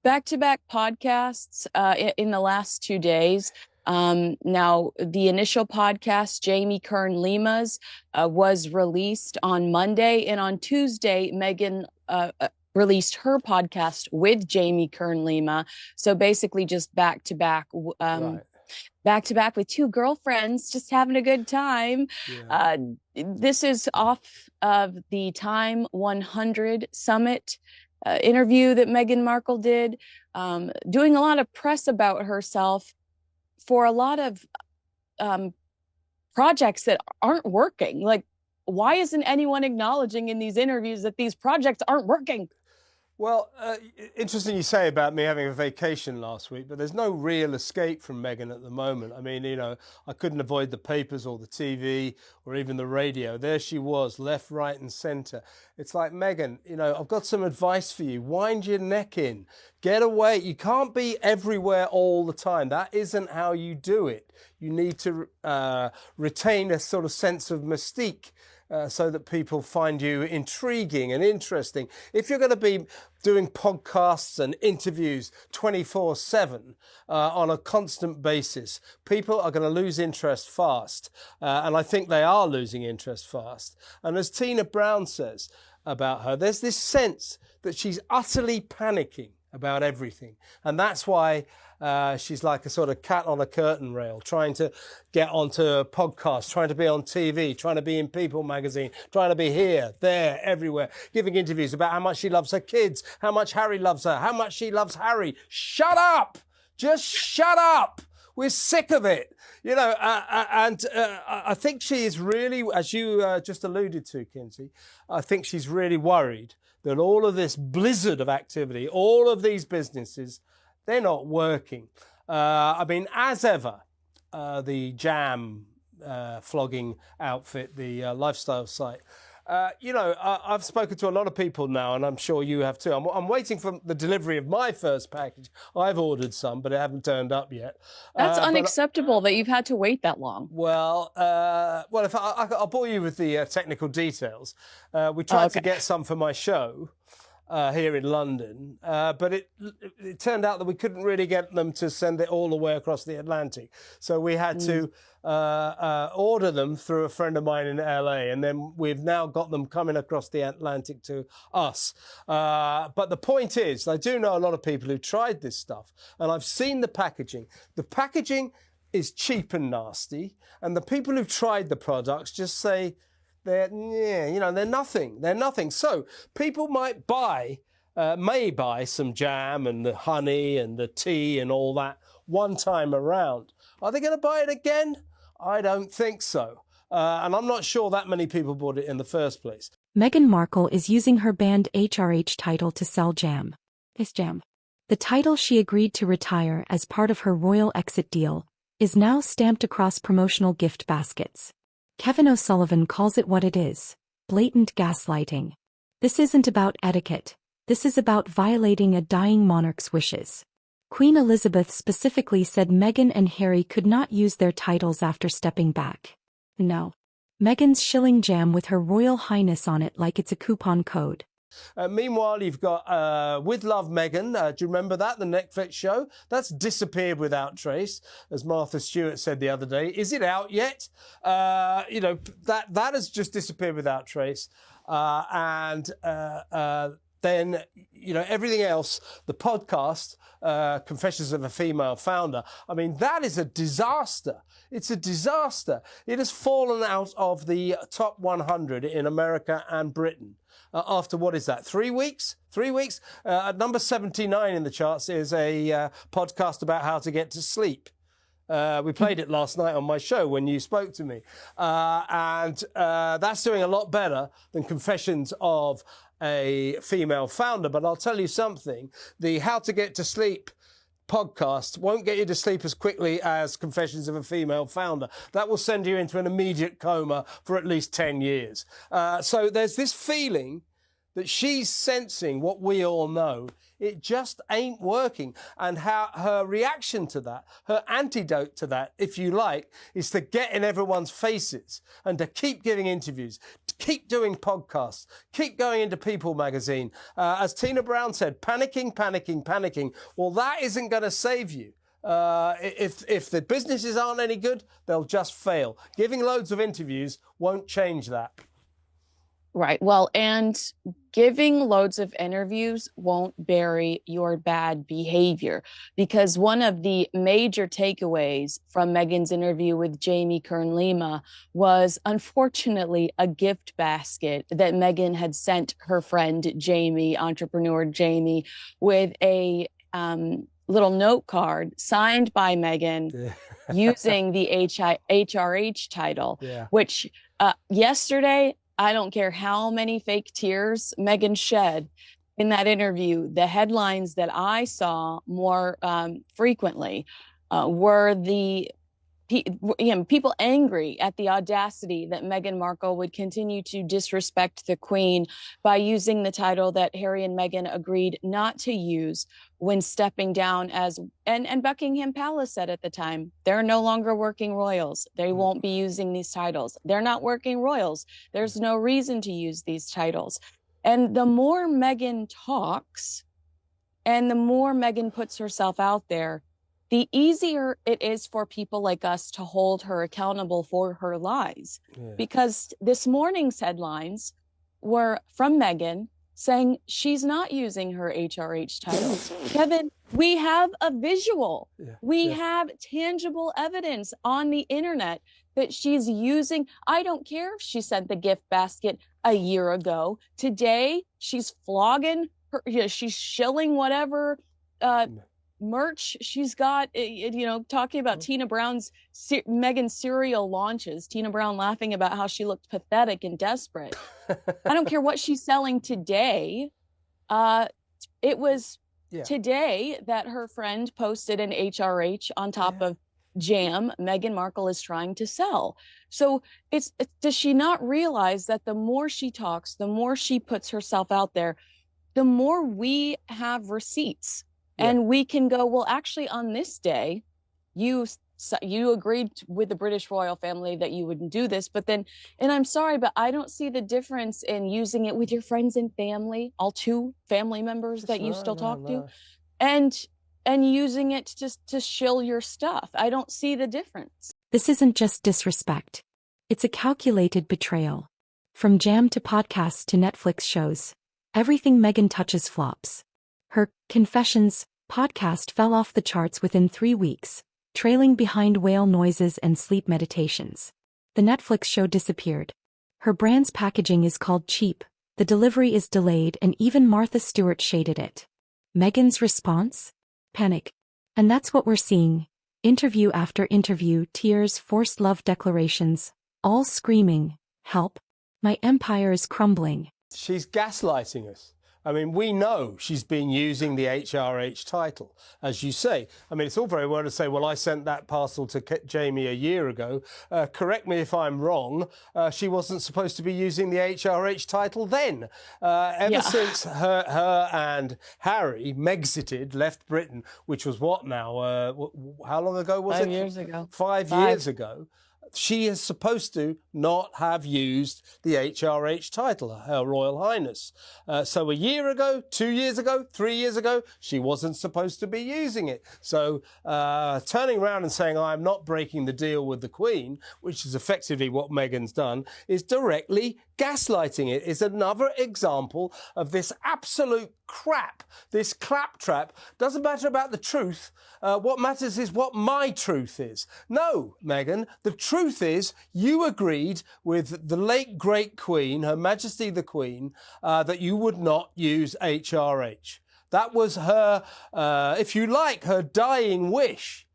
Back-to-back podcasts in the last 2 days. Now, the initial podcast, Jamie Kern-Lima's, was released on Monday, and on Tuesday, Meghan released her podcast with Jamie Kern-Lima. So basically, just back-to-back. Right. Back to back with two girlfriends, just having a good time. Yeah. This is off of the Time 100 Summit interview that Meghan Markle did, doing a lot of press about herself for a lot of projects that aren't working. Like, why isn't anyone acknowledging in these interviews that these projects aren't working? Well, interesting you say about me having a vacation last week, but there's no real escape from Meghan at the moment. I mean, I couldn't avoid the papers or the TV or even the radio. There she was, left, right and centre. It's like, Meghan, I've got some advice for you. Wind your neck in. Get away. You can't be everywhere all the time. That isn't how you do it. You need to retain a sort of sense of mystique. So that people find you intriguing and interesting. If you're going to be doing podcasts and interviews 24/7 on a constant basis, people are going to lose interest fast. And I think they are losing interest fast. And as Tina Brown says about her, there's this sense that she's utterly panicking about everything. And that's why she's like a sort of cat on a curtain rail, trying to get onto podcasts, trying to be on TV, trying to be in People magazine, trying to be here, there, everywhere, giving interviews about how much she loves her kids, how much Harry loves her, how much she loves Harry. Shut up! Just shut up! We're sick of it. I think she is really, as you just alluded to, Kinsey, I think she's really worried that all of this blizzard of activity, all of these businesses, they're not working. As ever, the Jam flogging outfit, the lifestyle site, I've spoken to a lot of people now, and I'm sure you have too. I'm waiting for the delivery of my first package. I've ordered some, but it haven't turned up yet. That's unacceptable that you've had to wait that long. Well, if I'll bore you with the technical details. We tried to get some for my show here in London, but it turned out that we couldn't really get them to send it all the way across the Atlantic. So we had to order them through a friend of mine in LA, and then we've now got them coming across the Atlantic to us. But the point is, I do know a lot of people who tried this stuff, and I've seen the packaging. The packaging is cheap and nasty, and the people who've tried the products just say, they're nothing. They're nothing. So people may buy some jam and the honey and the tea and all that one time around. Are they going to buy it again? I don't think so. And I'm not sure that many people bought it in the first place. Meghan Markle is using her banned HRH title to sell jam. This jam. The title she agreed to retire as part of her royal exit deal is now stamped across promotional gift baskets. Kevin O'Sullivan calls it what it is: blatant gaslighting. This isn't about etiquette. This is about violating a dying monarch's wishes. Queen Elizabeth specifically said Meghan and Harry could not use their titles after stepping back. No. Meghan's shilling jam with Her Royal Highness on it like it's a coupon code. Meanwhile, you've got With Love, Meghan. Do you remember that, the Netflix show? That's disappeared without trace, as Martha Stewart said the other day. Is it out yet? That has just disappeared without trace. Then, everything else, the podcast, Confessions of a Female Founder, that is a disaster. It's a disaster. It has fallen out of the top 100 in America and Britain. After, what is that, 3 weeks? 3 weeks? At number 79 in the charts is a podcast about how to get to sleep. We played it last night on my show when you spoke to me. That's doing a lot better than Confessions of a Female Founder. But I'll tell you something, the How to Get to Sleep podcast won't get you to sleep as quickly as Confessions of a Female Founder. That will send you into an immediate coma for at least 10 years. So there's this feeling that she's sensing what we all know It just ain't working. And how her reaction to that, her antidote to that, if you like, is to get in everyone's faces and to keep giving interviews, to keep doing podcasts, keep going into People magazine. As Tina Brown said, panicking, panicking, panicking. Well, that isn't going to save you. If the businesses aren't any good, they'll just fail. Giving loads of interviews won't change that. Right. Well, and giving loads of interviews won't bury your bad behavior, because one of the major takeaways from Meghan's interview with Jamie Kern-Lima was, unfortunately, a gift basket that Meghan had sent her friend Jamie, entrepreneur Jamie, with a little note card signed by Meghan using the HRH title, which yesterday, I don't care how many fake tears Meghan shed in that interview. The headlines that I saw more frequently were people angry at the audacity that Meghan Markle would continue to disrespect the Queen by using the title that Harry and Meghan agreed not to use when stepping down and Buckingham Palace said at the time, they're no longer working royals. They won't be using these titles. They're not working royals. There's no reason to use these titles. And the more Meghan talks and the more Meghan puts herself out there, the easier it is for people like us to hold her accountable for her lies. Because this morning's headlines were from Meghan saying she's not using her HRH titles. Kevin, we have a visual. We have tangible evidence on the internet that she's using. I don't care if she sent the gift basket a year ago. Today, she's flogging her, she's shilling whatever merch she's got, talking about Tina Brown's Meghan cereal launches. Tina Brown laughing about how she looked pathetic and desperate. I don't care what she's selling today. It was today that her friend posted an HRH on top of jam Meghan Markle is trying to sell. So does she not realize that the more she talks, the more she puts herself out there, the more we have receipts? And we can go, well, actually, on this day, you agreed with the British royal family that you wouldn't do this. But then, and I'm sorry, but I don't see the difference in using it with your friends and family, all two family members that you still talk to, and using it just to shill your stuff. I don't see the difference. This isn't just disrespect. It's a calculated betrayal. From jam to podcasts to Netflix shows, everything Meghan touches flops. Her Confessions podcast fell off the charts within 3 weeks, trailing behind whale noises and sleep meditations. The Netflix show disappeared. Her brand's packaging is called cheap, the delivery is delayed, and even Martha Stewart shaded it. Meghan's response? Panic. And that's what we're seeing. Interview after interview, tears, forced love declarations, all screaming, help, my empire is crumbling. She's gaslighting us. I mean, we know she's been using the HRH title, as you say. I mean, it's all very well to say, well, I sent that parcel to Jamie a year ago. Correct me if I'm wrong. She wasn't supposed to be using the HRH title then. Ever since her and Harry Mexited, left Britain, which was what now? How long ago was it? 5 years ago. 5 years ago. She is supposed to not have used the HRH title, Her Royal Highness. So a year ago, 2 years ago, 3 years ago, she wasn't supposed to be using it. So turning around and saying, I'm not breaking the deal with the Queen, which is effectively what Meghan's done, is directly gaslighting. It is another example of this absolute crap, this claptrap. Doesn't matter about the truth. What matters is what my truth is. No, Meghan, the truth is you agreed with the late great Queen, Her Majesty the Queen, that you would not use HRH. That was her, if you like, her dying wish.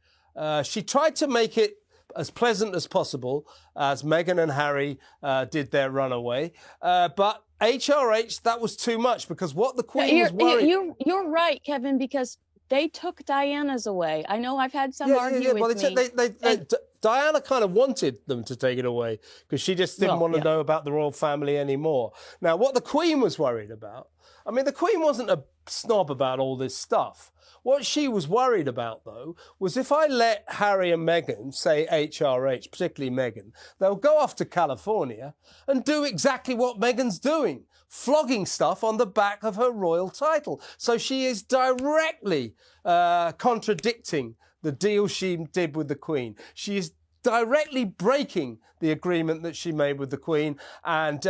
She tried to make it as pleasant as possible as Meghan and Harry did their runaway. But HRH, that was too much, because what the Queen was worried... You're right, Kevin, because they took Diana's away. I know I've had some argue with me. Diana kind of wanted them to take it away because she just didn't want to know about the royal family anymore. Now, what the Queen was worried about, I mean, the Queen wasn't a snob about all this stuff. What she was worried about, though, was if I let Harry and Meghan, say HRH, particularly Meghan, they'll go off to California and do exactly what Meghan's doing, flogging stuff on the back of her royal title. So she is directly contradicting the deal she did with the Queen. She is directly breaking the agreement that she made with the Queen. And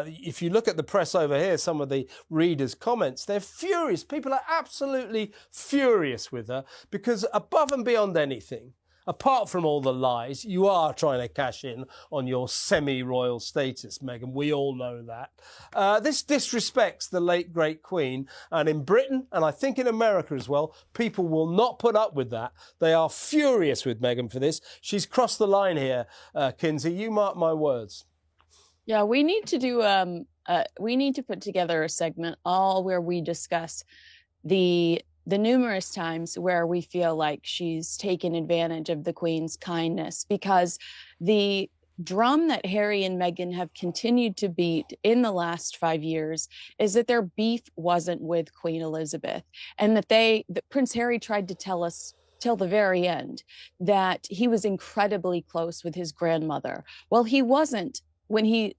if you look at the press over here, some of the readers' comments, they're furious. People are absolutely furious with her because above and beyond anything, apart from all the lies, you are trying to cash in on your semi-royal status, Meghan. We all know that. This disrespects the late, great Queen. And in Britain, and I think in America as well, people will not put up with that. They are furious with Meghan for this. She's crossed the line here, Kinsey. You mark my words. Yeah, we need to do, we need to put together a segment all where we discuss the numerous times where we feel like she's taken advantage of the Queen's kindness, because the drum that Harry and Meghan have continued to beat in the last 5 years is that their beef wasn't with Queen Elizabeth, and that Prince Harry tried to tell us till the very end that he was incredibly close with his grandmother. Well, he wasn't when he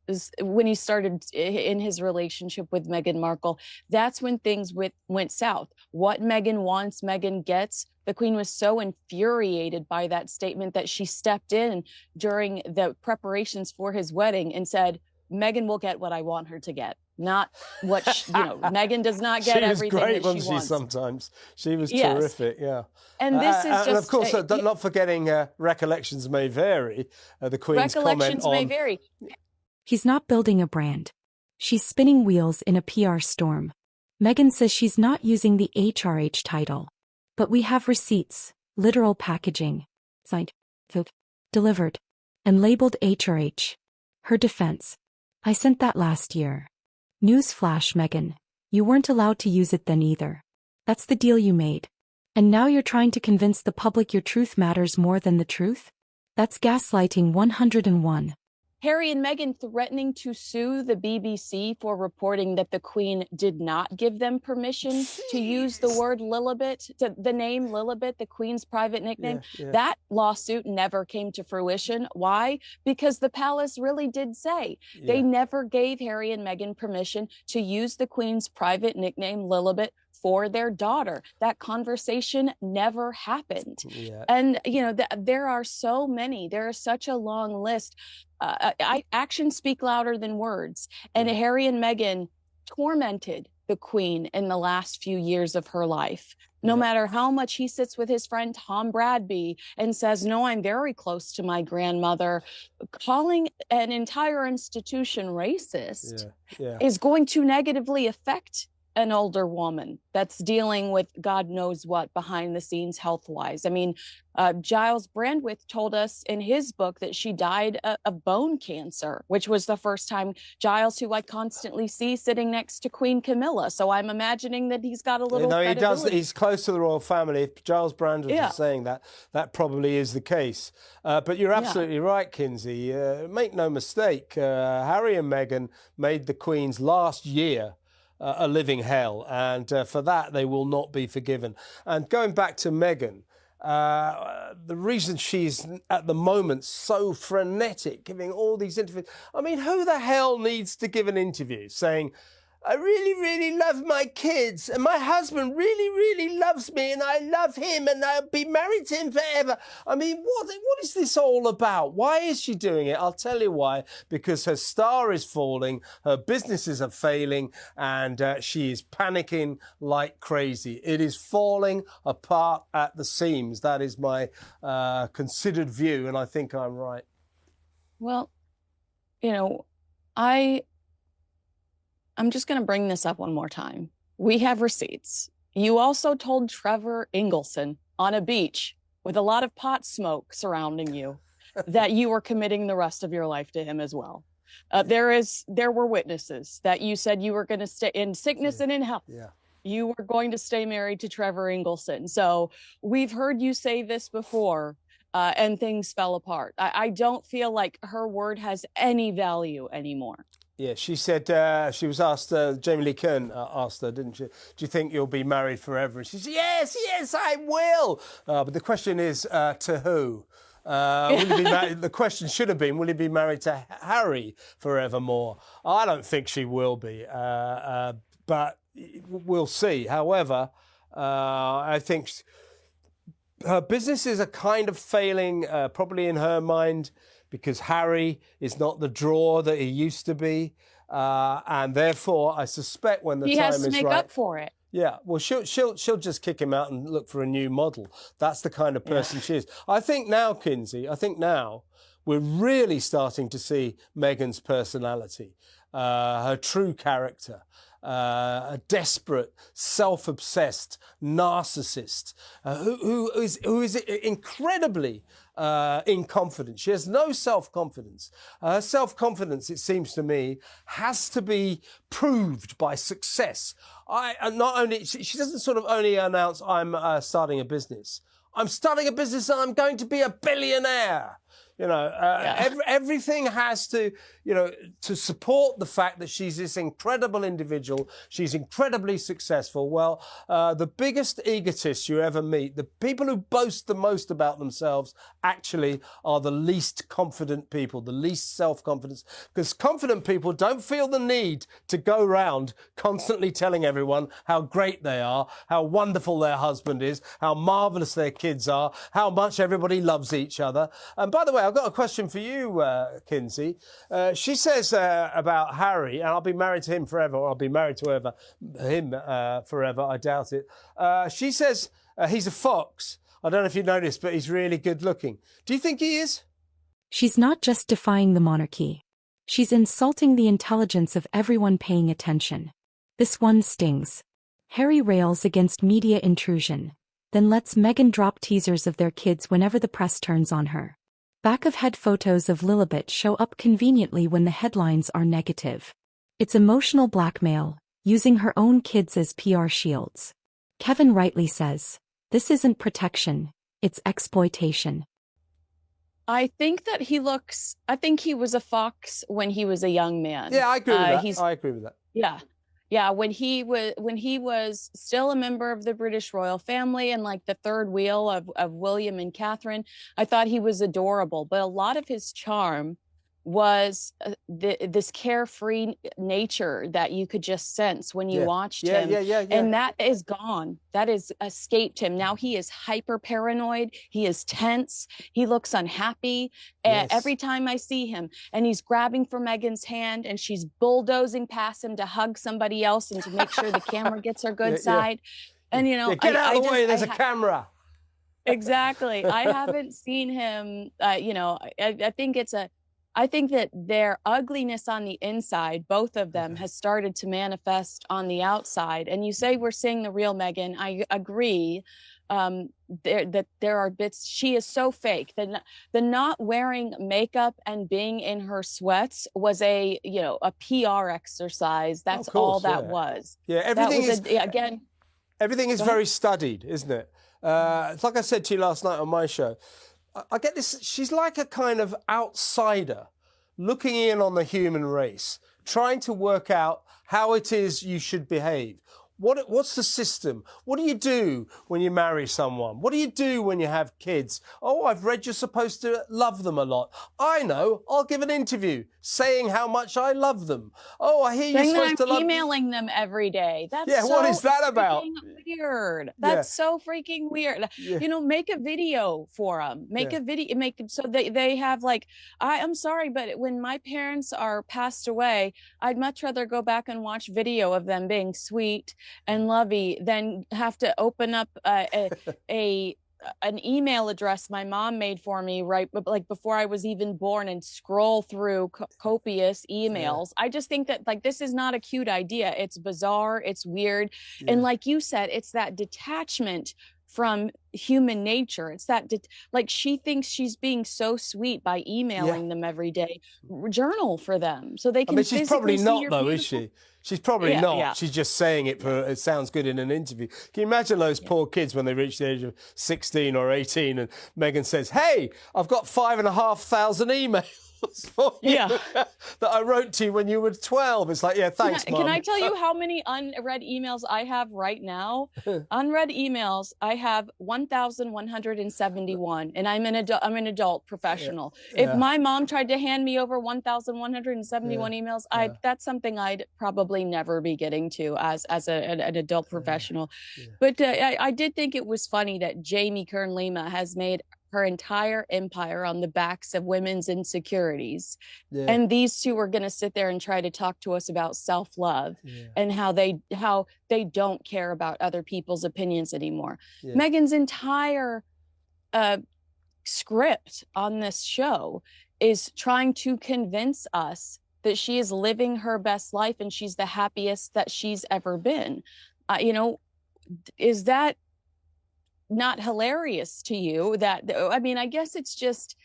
started in his relationship with Meghan Markle. That's when things went south. What Meghan wants, Meghan gets. The Queen was so infuriated by that statement that she stepped in during the preparations for his wedding and said, Meghan will get what I want her to get, not what Meghan does not get everything that she wants. She was great, wasn't she, sometimes? She was terrific, yeah. And this is just... And of course, not forgetting recollections may vary, the Queen's comment on... may vary. He's not building a brand. She's spinning wheels in a PR storm. Meghan says she's not using the HRH title. But we have receipts, literal packaging, signed, delivered, and labeled HRH. Her defense. I sent that last year. Newsflash, Meghan. You weren't allowed to use it then either. That's the deal you made. And now you're trying to convince the public your truth matters more than the truth? That's gaslighting 101. Harry and Meghan threatening to sue the BBC for reporting that the Queen did not give them permission to use the word Lilibet, the name Lilibet, the Queen's private nickname. That lawsuit never came to fruition. Why? Because the palace really did say they never gave Harry and Meghan permission to use the Queen's private nickname Lilibet for their daughter. That conversation never happened. And, there are so many, there is such a long list. Actions speak louder than words. And Harry and Meghan tormented the Queen in the last few years of her life. No matter how much he sits with his friend Tom Bradby and says, no, I'm very close to my grandmother, calling an entire institution racist is going to negatively affect an older woman that's dealing with God knows what behind the scenes health-wise. I mean, Giles Brandwith told us in his book that she died of bone cancer, which was the first time. Giles, who I constantly see sitting next to Queen Camilla. So I'm imagining that he's got a little he does. He's close to the royal family. If Giles Brandwith is saying that, that probably is the case. But you're absolutely right, Kinsey. Make no mistake, Harry and Meghan made the Queen's last year a living hell, and for that they will not be forgiven. And going back to Meghan, the reason she's at the moment so frenetic, giving all these interviews, I mean, who the hell needs to give an interview saying, I really, really love my kids, and my husband really, really loves me, and I love him, and I'll be married to him forever. I mean, what is this all about? Why is she doing it? I'll tell you why. Because her star is falling, her businesses are failing, and she is panicking like crazy. It is falling apart at the seams. That is my considered view, and I think I'm right. Well, I'm just going to bring this up one more time. We have receipts. You also told Trevor Ingleson on a beach with a lot of pot smoke surrounding you that you were committing the rest of your life to him as well. There were witnesses that you said you were going to stay in sickness and in health. You were going to stay married to Trevor Ingleson. So we've heard you say this before, and things fell apart. I don't feel like her word has any value anymore. Yeah, she said, she was asked, Jamie Lee Curran asked her, didn't she? Do you think you'll be married forever? And she said, yes, yes, I will. But the question is, to who? Will he be married? The question should have been, will he be married to Harry forevermore? I don't think she will be, but we'll see. However, I think her businesses are kind of failing, probably in her mind, because Harry is not the draw that he used to be, and therefore I suspect when the he time has to is make right, up for it. yeah, well, she'll just kick him out and look for a new model. That's the kind of person she is. I think now, Kinsey, we're really starting to see Meghan's personality, her true character. A desperate, self-obsessed narcissist who is incredibly in confidence. She has no self-confidence. Her self-confidence, it seems to me, has to be proved by success. She doesn't sort of only announce, I'm starting a business. I'm starting a business and I'm going to be a billionaire. Everything has to, to support the fact that she's this incredible individual. She's incredibly successful. Well, the biggest egotists you ever meet, the people who boast the most about themselves, actually are the least confident people, the least self-confidence. Because confident people don't feel the need to go around constantly telling everyone how great they are, how wonderful their husband is, how marvelous their kids are, how much everybody loves each other. And by the way, I've got a question for you, Kinsey. She says about Harry, and I'll be married to him forever, or I'll be married to him forever, I doubt it. She says he's a fox. I don't know if you noticed, but he's really good looking. Do you think he is? She's not just defying the monarchy. She's insulting the intelligence of everyone paying attention. This one stings. Harry rails against media intrusion, then lets Meghan drop teasers of their kids whenever the press turns on her. Back-of-head photos of Lilibet show up conveniently when the headlines are negative. It's emotional blackmail, using her own kids as PR shields. Kevin rightly says, this isn't protection, it's exploitation. I think he was a fox when he was a young man. Yeah, I agree with that. I agree with that. Yeah. Yeah, when he was still a member of the British royal family and like the third wheel of William and Catherine, I thought he was adorable. But a lot of his charm was this carefree nature that you could just sense when you watched him. And that is gone. That has escaped him. Now he is hyper paranoid. He is tense. He looks unhappy. Every time I see him, and he's grabbing for Meghan's hand and she's bulldozing past him to hug somebody else and to make sure the camera gets her good side. And, get out of the way, there's a camera. Exactly. I haven't seen him, I think that their ugliness on the inside, both of them, has started to manifest on the outside. And you say we're seeing the real Meghan. I agree that there are bits. She is so fake. The not wearing makeup and being in her sweats was a PR exercise. That's all that was. Yeah, everything is very studied, isn't it? It's like I said to you last night on my show. I get this, she's like a kind of outsider looking in on the human race, trying to work out how it is you should behave. What's the system? What do you do when you marry someone? What do you do when you have kids? Oh, I've read you're supposed to love them a lot. I know. I'll give an interview saying how much I love them. Oh, I hear you're supposed to love... emailing them every day. That's what is that about? Weird. That's so freaking weird. Make a video for them. Make a video. Make them so they have like. I'm sorry, but when my parents are passed away, I'd much rather go back and watch video of them being sweet and lovey than have to open up an email address my mom made for me like before I was even born and scroll through copious emails. I just think that like this is not a cute idea. It's bizarre, it's weird. And like you said, it's that detachment from human nature. It's that like she thinks she's being so sweet by emailing them every day. Journal for them so they I can mean, she's probably physically see not, your though, is beautiful. she? She's probably Yeah, not. yeah, She's just saying it for it sounds good in an interview. Can you imagine those poor kids when they reach the age of 16 or 18 and Meghan says, "Hey, I've got 5,500 emails for you yeah. that I wrote to you when you were 12." It's like, yeah, thanks, Can Mum. I tell you how many unread emails I have right now? Unread emails, I have 1,171, and I'm an adult professional. If Yeah, my mom tried to hand me over 1,171 yeah, emails, yeah, that's something I'd probably never be getting to as an adult professional. yeah, But I did think it was funny that Jamie Kern Lima has made her entire empire on the backs of women's insecurities. yeah, And these two are going to sit there and try to talk to us about self-love yeah, and how they don't care about other people's opinions anymore. yeah. Meghan's entire uh, script on this show is trying to convince us that she is living her best life and she's the happiest that she's ever been. You know, is that not hilarious to you? That, I mean, I guess it's just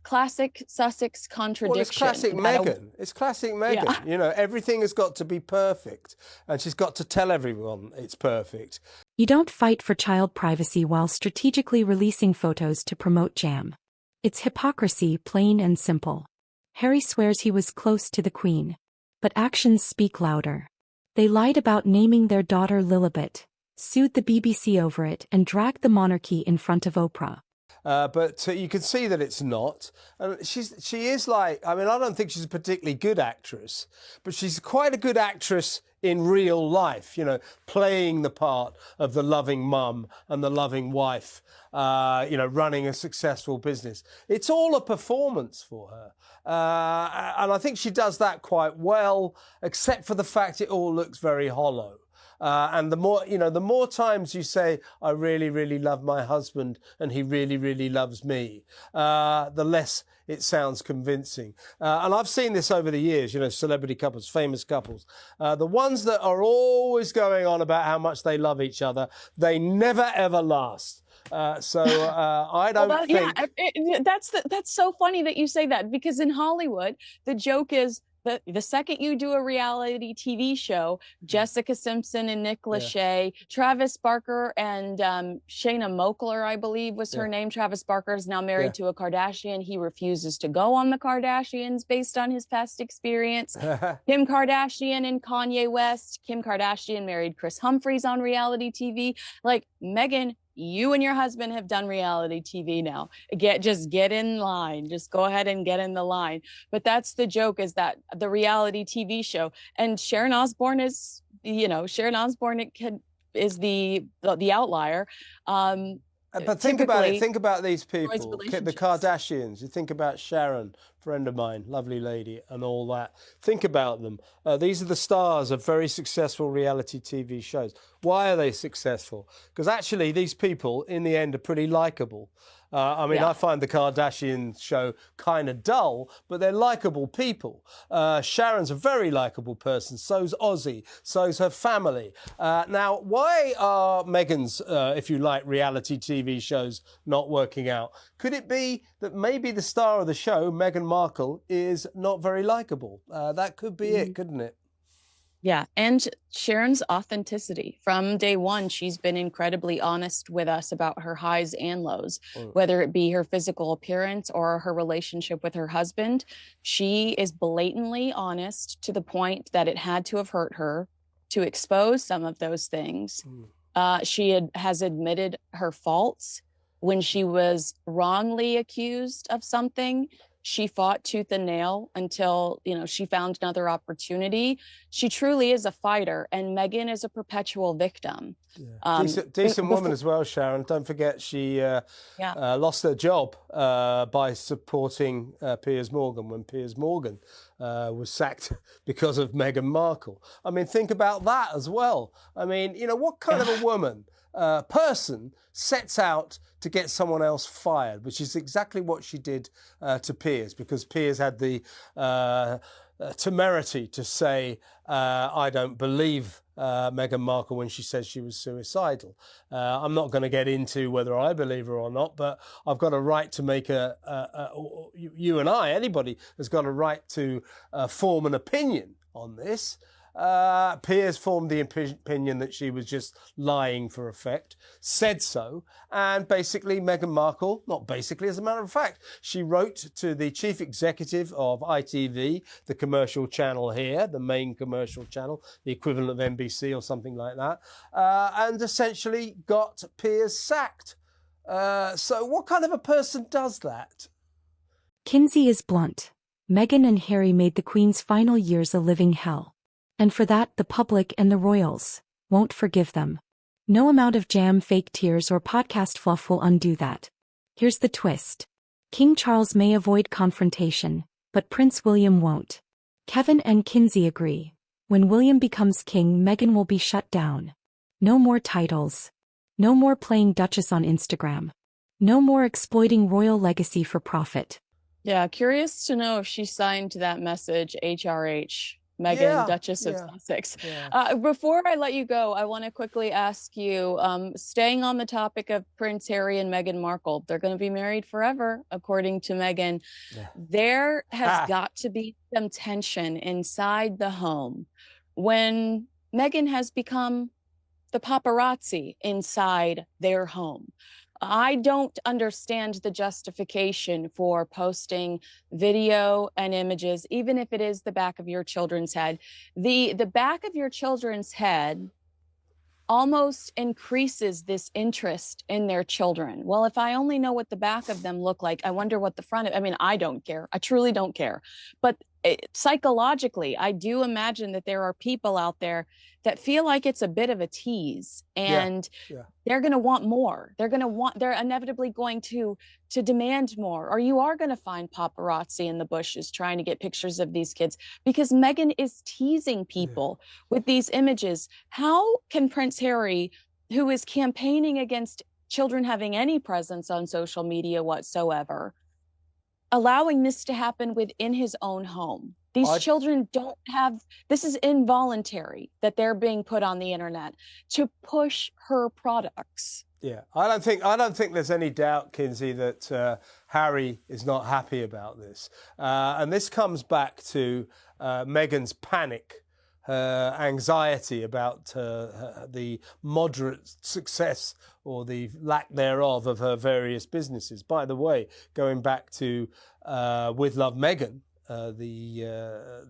classic Sussex contradiction. Well, it's classic Meghan. It's classic Meghan. Yeah. You know, everything has got to be perfect, and she's got to tell everyone it's perfect. You don't fight for child privacy while strategically releasing photos to promote jam. It's hypocrisy, plain and simple. Harry swears he was close to the Queen. But actions speak louder. They lied about naming their daughter Lilibet, sued the BBC over it, and dragged the monarchy in front of Oprah. But you can see that it's not. And she is like, I mean, I don't think she's a particularly good actress, but she's quite a good actress in real life, you know, playing the part of the loving mum and the loving wife, you know, running a successful business. It's all a performance for her. And I think she does that quite well, except for the fact it all looks very hollow. And the more, you know, the more times you say, "I really, really love my husband and he really, really loves me," the less it sounds convincing. And I've seen this over the years, you know, celebrity couples, famous couples. The ones that are always going on about how much they love each other, they never, ever last. I don't think... Yeah, that's so funny that you say that, because in Hollywood, the joke is that the second you do a reality TV show, Jessica Simpson and Nick Lachey, Travis Barker and Shayna Moakler, I believe was her name. Travis Barker is now married to a Kardashian. He refuses to go on the Kardashians based on his past experience. Kim Kardashian and Kanye West. Kim Kardashian married Chris Humphries on reality TV. Like, Meghan, you and your husband have done reality TV now. Just get in line. Just go ahead and get in the line. But that's the joke, is that the reality TV show. And Sharon Osbourne is, you know, is the outlier. But think about it. Think about these people, the Kardashians. You think about Sharon, friend of mine, lovely lady, and all that. Think about them. These are the stars of very successful reality TV shows. Why are they successful? Because actually, these people, in the end, are pretty likable. I mean, I find the Kardashian show kind of dull, but they're likable people. Sharon's a very likable person. So's Ozzy. So's her family. Now, why are Meghan's, if you like, reality TV shows not working out? Could it be that maybe the star of the show, Meghan Markle, is not very likable? That could be it, couldn't it? Yeah, and Sharon's authenticity. From day one, she's been incredibly honest with us about her highs and lows, whether it be her physical appearance or her relationship with her husband. She is blatantly honest to the point that it had to have hurt her to expose some of those things. She has admitted her faults. When she was wrongly accused of something, she fought tooth and nail until, you know, she found another opportunity. She truly is a fighter, and Meghan is a perpetual victim. Decent woman as well, Sharon. Don't forget she lost her job by supporting Piers Morgan when Piers Morgan was sacked because of Meghan Markle. I mean, think about that as well. I mean, you know, what kind of a woman, person sets out to get someone else fired, which is exactly what she did to Piers, because Piers had the temerity to say, "I don't believe Meghan Markle when she says she was suicidal. I'm not going to get into whether I believe her or not, but I've got a right to make you and I, anybody has got a right to form an opinion on this. Piers formed the opinion that she was just lying for effect, said so, and basically Meghan Markle, not basically, as a matter of fact, she wrote to the chief executive of ITV, the commercial channel here, the main commercial channel, the equivalent of NBC or something like that, and essentially got Piers sacked. So what kind of a person does that? Kinsey is blunt. Meghan and Harry made the Queen's final years a living hell. And for that, the public and the royals won't forgive them. No amount of jam, fake tears, or podcast fluff will undo that. Here's the twist. King Charles may avoid confrontation, but Prince William won't. Kevin and Kinsey agree. When William becomes king, Meghan will be shut down. No more titles. No more playing Duchess on Instagram. No more exploiting royal legacy for profit. Yeah, curious to know if she signed that message, HRH. Meghan, Duchess of Sussex. Yeah. Before I let you go, I want to quickly ask you, staying on the topic of Prince Harry and Meghan Markle, they're going to be married forever, according to Meghan. Yeah. There has got to be some tension inside the home when Meghan has become the paparazzi inside their home. I don't understand the justification for posting video and images, even if it is the back of your children's head. The back of your children's head almost increases this interest in their children. Well, if I only know what the back of them look like, I wonder what the front of, I mean, I don't care. I truly don't care. But psychologically, I do imagine that there are people out there that feel like it's a bit of a tease, and they're going to want more. They're inevitably going to demand more, or you are going to find paparazzi in the bushes trying to get pictures of these kids because Meghan is teasing people with these images. How can Prince Harry, who is campaigning against children having any presence on social media whatsoever, allowing this to happen within his own home? These children don't have, this is involuntary that they're being put on the internet to push her products. Yeah, I don't think there's any doubt, Kinsey, that Harry is not happy about this. And this comes back to Meghan's panic, her anxiety about the moderate success or the lack thereof of her various businesses. By the way, going back to With Love Meghan, the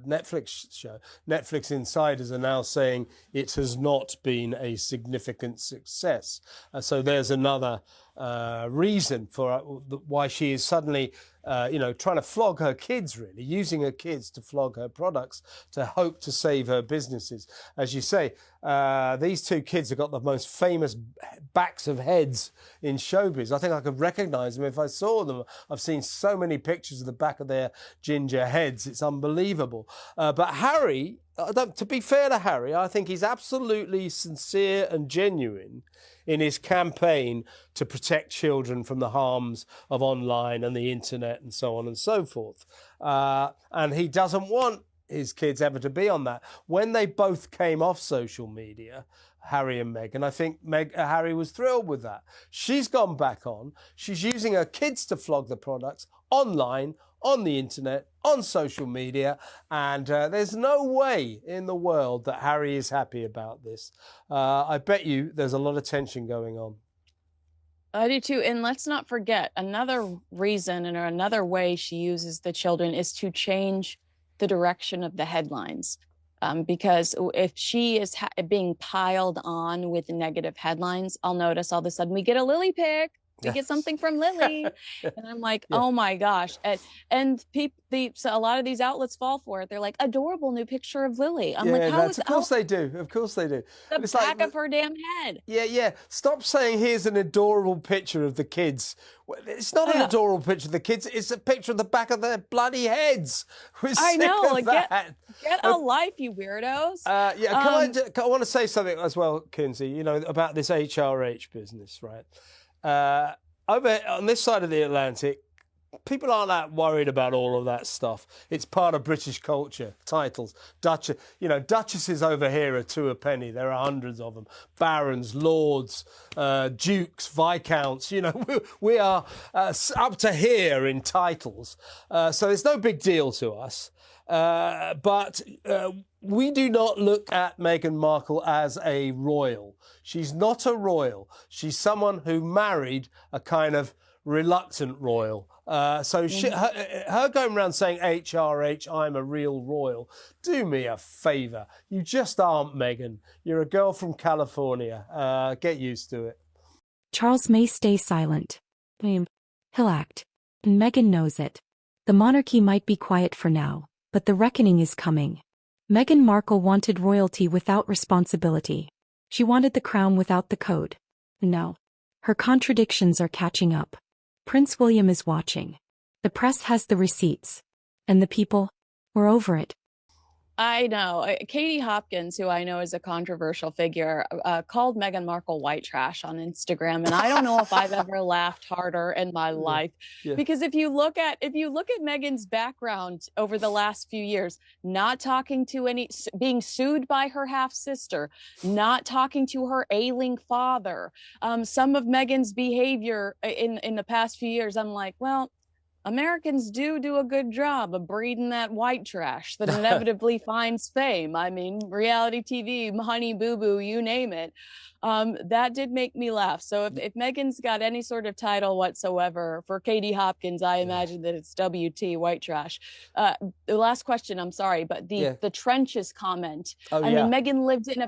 Netflix show, Netflix insiders are now saying it has not been a significant success. So there's another reason for why she is suddenly, trying to flog her kids, really, using her kids to flog her products to hope to save her businesses. As you say, these two kids have got the most famous backs of heads in showbiz. I think I could recognize them if I saw them. I've seen so many pictures of the back of their ginger heads. It's unbelievable. But Harry, to be fair to Harry, I think he's absolutely sincere and genuine in his campaign to protect children from the harms of online and the internet and so on and so forth. And he doesn't want his kids ever to be on that. When they both came off social media, Harry and Meghan, I think Harry was thrilled with that. She's gone back on. She's using her kids to flog the products online, on the internet, on social media, and there's no way in the world that Harry is happy about this. I bet you there's a lot of tension going on. I do too. And let's not forget, another reason and another way she uses the children is to change the direction of the headlines. Because if she is being piled on with negative headlines, I'll notice all of a sudden we get a Lily pic. We get something from Lily. And I'm like, oh my gosh. And so a lot of these outlets fall for it. They're like, adorable new picture of Lily. I'm like, of course they do. Of course they do. The it's back of her damn head. Yeah. Stop saying here's an adorable picture of the kids. It's not an adorable picture of the kids. It's a picture of the back of their bloody heads. I know. Like, get a life, you weirdos. I want to say something as well, Kinsey, about this HRH business, right? Over on this side of the Atlantic, people aren't that worried about all of that stuff. It's part of British culture. Titles, duchesses over here are 2 a penny. There are hundreds of them. Barons, lords, dukes, viscounts. We are up to here in titles, so it's no big deal to us. But we do not look at Meghan Markle as a royal. She's not a royal. She's someone who married a kind of reluctant royal. So her going around saying HRH, I'm a real royal, do me a favour. You just aren't, Meghan. You're a girl from California. Get used to it. Charles may stay silent. He'll act. And Meghan knows it. The monarchy might be quiet for now, but the reckoning is coming. Meghan Markle wanted royalty without responsibility. She wanted the crown without the code. Now, her contradictions are catching up. Prince William is watching. The press has the receipts. And the people, we're over it. I know. Katie Hopkins, who I know is a controversial figure, called Meghan Markle white trash on Instagram, and I don't know if I've ever laughed harder in my life. Yeah. Because if you look at Meghan's background over the last few years, not talking to being sued by her half sister, not talking to her ailing father, some of Meghan's behavior in the past few years, I'm like, well, Americans do a good job of breeding that white trash that inevitably finds fame. I mean, reality TV, Honey Boo Boo, you name it. That did make me laugh. So if Meghan's got any sort of title whatsoever for Katie Hopkins, I imagine that it's WT, white trash. The last question, I'm sorry, but the trenches comment. I mean, Meghan lived in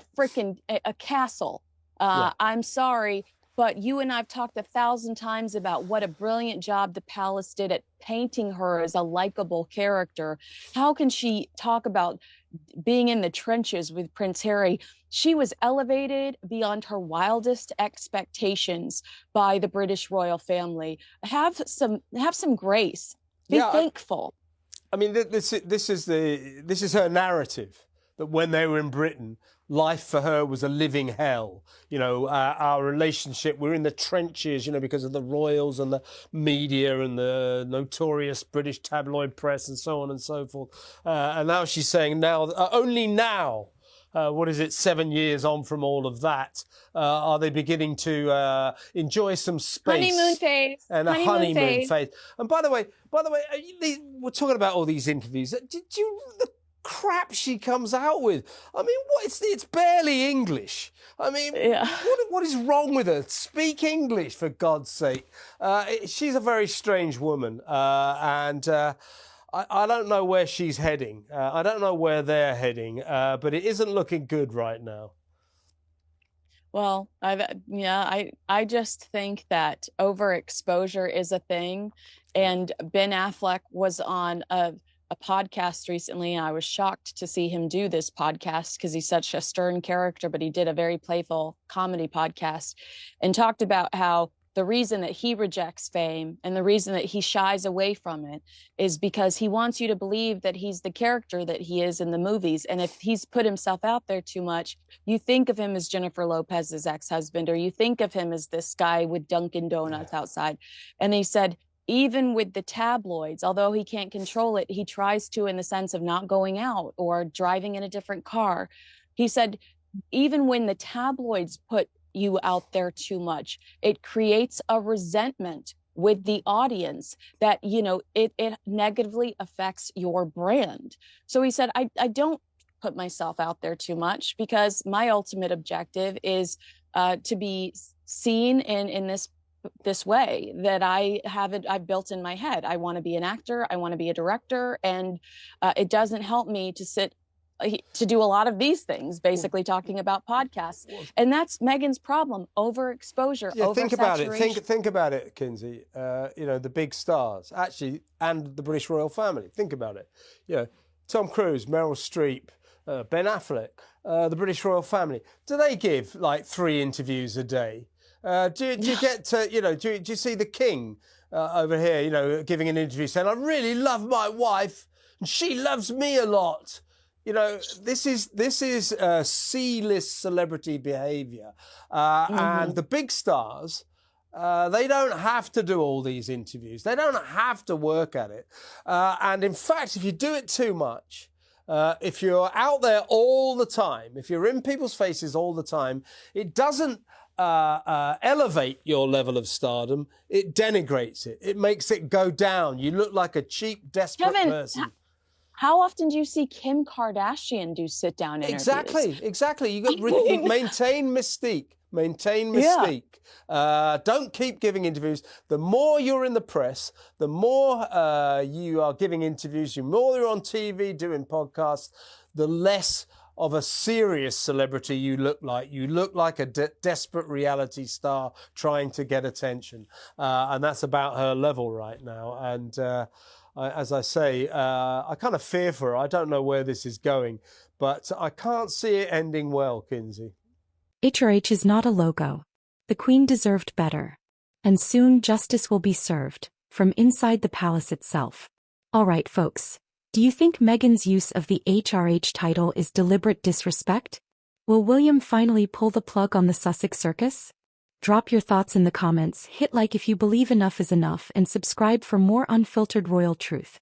a castle. I'm sorry, but you and I've talked 1,000 times about what a brilliant job the palace did at painting her as a likable character. How can she talk about being in the trenches with Prince Harry? She was elevated beyond her wildest expectations by the British royal family. Have some grace. Be thankful. I mean, this is her narrative, that when they were in Britain, life for her was a living hell. Our relationship, we're in the trenches, because of the royals and the media and the notorious British tabloid press and so on and so forth. And now she's saying only now, 7 years on from all of that, are they beginning to enjoy some space? Honeymoon phase. And a honeymoon phase. And by the way, we're talking about all these interviews. Did you... the crap she comes out with? I mean, it's barely English. I mean, what is wrong with her? Speak English, for God's sake. She's a very strange woman, and I don't know where she's heading. I don't know where they're heading, but it isn't looking good right now. Well, I just think that overexposure is a thing, and Ben Affleck was on a podcast recently, and I was shocked to see him do this podcast because he's such a stern character, but he did a very playful comedy podcast and talked about how the reason that he rejects fame and the reason that he shies away from it is because he wants you to believe that he's the character that he is in the movies. And if he's put himself out there too much, you think of him as Jennifer Lopez's ex-husband, or you think of him as this guy with Dunkin' Donuts outside. And he said, even with the tabloids, although he can't control it, he tries to, in the sense of not going out or driving in a different car. He said, even when the tabloids put you out there too much, it creates a resentment with the audience that, it negatively affects your brand. So he said, I don't put myself out there too much because my ultimate objective is to be seen in this way that I've built in my head. I want to be an actor. I want to be a director. And it doesn't help me to do a lot of these things, basically talking about podcasts. And that's Meghan's problem, overexposure, oversaturation. Think about it. Think about it, Kinsey. The big stars, actually, and the British royal family. Think about it. Tom Cruise, Meryl Streep, Ben Affleck, the British royal family. Do they give like 3 interviews a day? Do you get to, do you see the king over here, giving an interview saying, I really love my wife and she loves me a lot. This is C-list celebrity behavior. And the big stars, They don't have to do all these interviews. They don't have to work at it. And in fact, if you do it too much, if you're out there all the time, if you're in people's faces all the time, it doesn't elevate your level of stardom. It denigrates it. It makes it go down. You look like a cheap, desperate person. How often do you see Kim Kardashian do sit-down interviews? Exactly. You got maintain mystique. Maintain mystique. Yeah. Don't keep giving interviews. The more you're in the press, the more you are giving interviews, the more you're on TV doing podcasts, the less of a serious celebrity you look like. You look like a desperate reality star trying to get attention. And that's about her level right now. And as I say, I kind of fear for her. I don't know where this is going, but I can't see it ending well, Kinsey. HRH is not a logo. The Queen deserved better. And soon justice will be served, from inside the palace itself. Alright folks, do you think Meghan's use of the HRH title is deliberate disrespect? Will William finally pull the plug on the Sussex circus? Drop your thoughts in the comments, hit like if you believe enough is enough, and subscribe for more unfiltered royal truth.